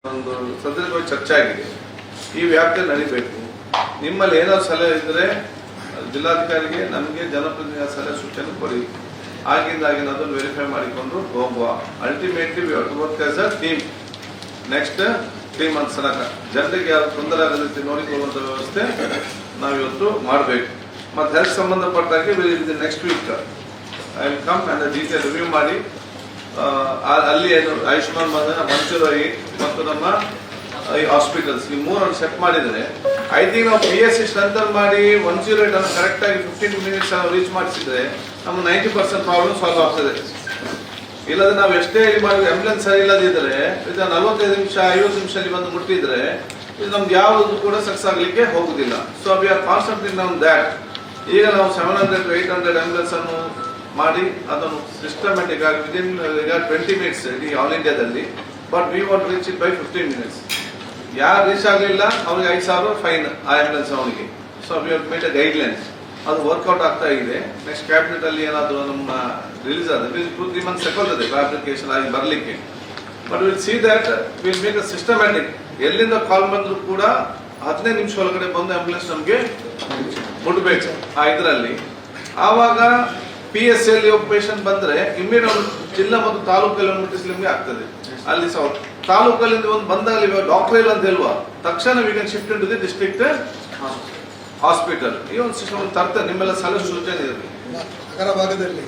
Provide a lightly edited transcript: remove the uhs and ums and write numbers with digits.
ಒಂದು ಸದ್ಯವಾಗಿ ಚರ್ಚೆ ಆಗಿದೆ. ಈ ವ್ಯಾಪ್ತಿಯಲ್ಲಿ ನಡೀಬೇಕು. ನಿಮ್ಮಲ್ಲಿ ಏನಾದ್ರು ಸಲಹೆ ಇದ್ದರೆ ಜಿಲ್ಲಾಧಿಕಾರಿಗೆ ನಮಗೆ ಜನಪ್ರತಿನಿಧಿಗಳ ಸಲಹೆ ಸೂಚನೆ ಕೊಡಿ. ಆಗಿಂದಾಗಿ ಅದನ್ನು ವೆರಿಫೈ ಮಾಡಿಕೊಂಡು ಹೋಗುವ. Ultimately we have to work as a team. Next 3 months ತನಕ ಜನರಿಗೆ ಯಾರು ತೊಂದರೆ ಆಗದ ರೀತಿ ನೋಡಿಕೊಳ್ಳುವಂತ ವ್ಯವಸ್ಥೆ ನಾವಿವತ್ತು ಮಾಡಬೇಕು. ಮತ್ತು ಹೆಲ್ತ್ ಸಂಬಂಧಪಟ್ಟಾಗೆ next week I will come and detail review ಮಾಡಿ ಅಲ್ಲಿ ಏನು ಆಯುಷ್ಮಾನ್ ಮಂಚೂರಾಯಿ ಮತ್ತು ನಮ್ಮ ಈ ಹಾಸ್ಪಿಟಲ್ಸ್ ಈ ಮೂರನ್ನು ಸೆಟ್ ಮಾಡಿದರೆ ಐ ಥಿಂಕ್ ನಾವು PSC ಸ್ಟ್ರೆಂಥನ್ ಮಾಡಿ 108 ಅನ್ನು ಕರೆಕ್ಟ್ ಆಗಿ 15 minutes ರೀಚ್ ಮಾಡಿಸಿದ್ರೆ ನಮ್ಮ 90% ಪ್ರಾಬ್ಲಮ್ ಸಾಲ್ವ್ ಆಗ್ತದೆ. ಇಲ್ಲದೆ ನಾವು ಎಷ್ಟೇ ಮಾಡಿ ಆಂಬ್ಯುಲೆನ್ಸ್ ಸರಿ ಇಲ್ಲದಿದ್ರೆ ಇದು 45 ನಿಮಿಷ 50 ನಿಮಿಷದಲ್ಲಿ ಬಂದು ಮುಟ್ಟಿದ್ರೆ ಇದು ನಮ್ಗೆ ಯಾವುದು ಕೂಡ ಸಕ್ಸಸ್ ಆಗ್ಲಿಕ್ಕೆ ಹೋಗುದಿಲ್ಲ. So we are concentrating on that. ಈಗ ನಾವು 700 to 800 ಆಂಬ್ಯುಲೆನ್ಸ್ ಅನ್ನು ಮಾಡಿ ಅದನ್ನು ಸಿಸ್ಟಮ್ಯಾಟಿಕ್ ಆಗಿ ವಿದಿನ್ 20 minutes ಇಡೀ ಆಲ್ ಇಂಡಿಯಾದಲ್ಲಿ. But we want reach it by 15 minutes. ಯಾರು ರೀಚ್ ಆಗಲಿಲ್ಲ ಅವ್ರಿಗೆ 5,000 ಫೈನ್ ಆ ಆಂಬ್ಯುಲೆನ್ಸ್ ಅವನಿಗೆ. So we have made A guidelines. ಅದು ವರ್ಕೌಟ್ ಆಗ್ತಾ ಇದೆ. ನೆಕ್ಸ್ಟ್ ಕ್ಯಾಬಿನೆಟ್ ಅಲ್ಲಿ ಏನಾದರೂ ನಮ್ಮ ರಿಲೀಸ್ ಆದ್ರೆ 2-3 months ತಗೊಳ್ತದೆ ಫ್ಯಾಬ್ರಿಕೇಶನ್ ಆಗಿ ಬರಲಿಕ್ಕೆ. But will see that will make a systematic. ಎಲ್ಲಿಂದ ಕಾಲ್ ಬಂದ್ರು ಕೂಡ 15 ನಿಮಿಷ ಒಳಗಡೆ ಬಂದು ಆಂಬ್ಯುಲೆನ್ಸ್ ನಮಗೆ ಮುಟ್ಬೇಕು ಆ ಇದರಲ್ಲಿ. ಆವಾಗ PSC ಅಲ್ಲಿ ಒಬ್ಬ ಪೇಷಂಟ್ ಬಂದ್ರೆ ಇಮಿಡಿಯೇಟ್ ಜಿಲ್ಲಾ ಮತ್ತು ತಾಲೂಕಲ್ಲಿ ಮುಟ್ಟಿಸ್ಲಿಕ್ಕೆ ಆಗ್ತದೆ. ಅಲ್ಲಿ ತಾಲೂಕಲ್ಲಿ ಒಂದು ಬಂದಾಗಲಿ ಡಾಕ್ಟರ್ ಇಲ್ಲ ಅಂತ ಹೇಳುವ ತಕ್ಷಣ we can shift to the district hospital. ಈ ಒಂದು ಸಿಸ್ಟಮ್ ತರ್ತಾರೆ. ನಿಮ್ಮೆಲ್ಲ ಸಲಹೆ ಸೂಚನೆ ಇರಲಿ. ನಗರ ಭಾಗದಲ್ಲಿ